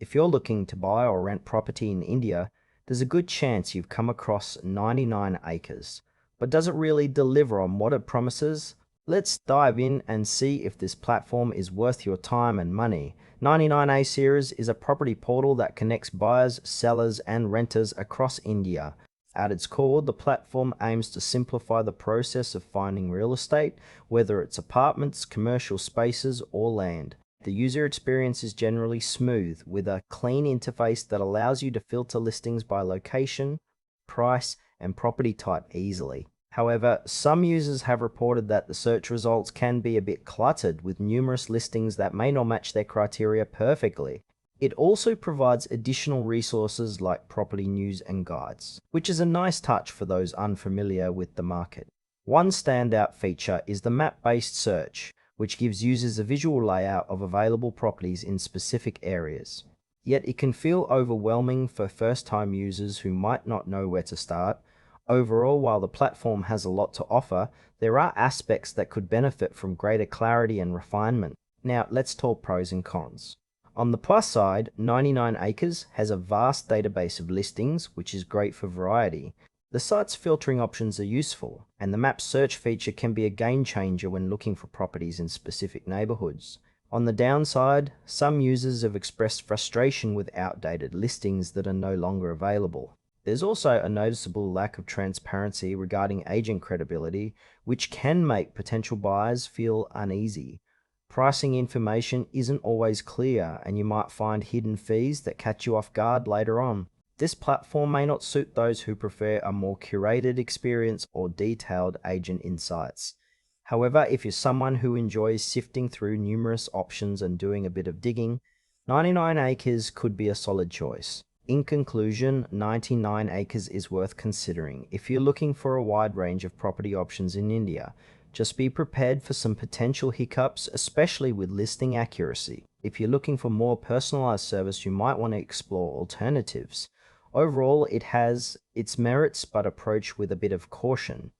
If you're looking to buy or rent property in India, there's a good chance you've come across 99 acres. But does it really deliver on what it promises? Let's dive in and see if this platform is worth your time and money. 99acres is a property portal that connects buyers, sellers, and renters across India. At its core, the platform aims to simplify the process of finding real estate, whether it's apartments, commercial spaces, or land. The user experience is generally smooth, with a clean interface that allows you to filter listings by location, price, and property type easily. However, some users have reported that the search results can be a bit cluttered with numerous listings that may not match their criteria perfectly. It also provides additional resources like property news and guides, which is a nice touch for those unfamiliar with the market. One standout feature is the map-based search, which gives users a visual layout of available properties in specific areas. Yet it can feel overwhelming for first-time users who might not know where to start. Overall, while the platform has a lot to offer, there are aspects that could benefit from greater clarity and refinement. Now, let's talk pros and cons. On the plus side, 99 acres has a vast database of listings, which is great for variety. The site's filtering options are useful, and the map search feature can be a game changer when looking for properties in specific neighborhoods. On the downside, some users have expressed frustration with outdated listings that are no longer available. There's also a noticeable lack of transparency regarding agent credibility, which can make potential buyers feel uneasy. Pricing information isn't always clear, and you might find hidden fees that catch you off guard later on. This platform may not suit those who prefer a more curated experience or detailed agent insights. However, if you're someone who enjoys sifting through numerous options and doing a bit of digging, 99 acres could be a solid choice. In conclusion, 99 acres is worth considering if you're looking for a wide range of property options in India. Just be prepared for some potential hiccups, especially with listing accuracy. If you're looking for more personalized service, you might want to explore alternatives. Overall, it has its merits, but approach with a bit of caution.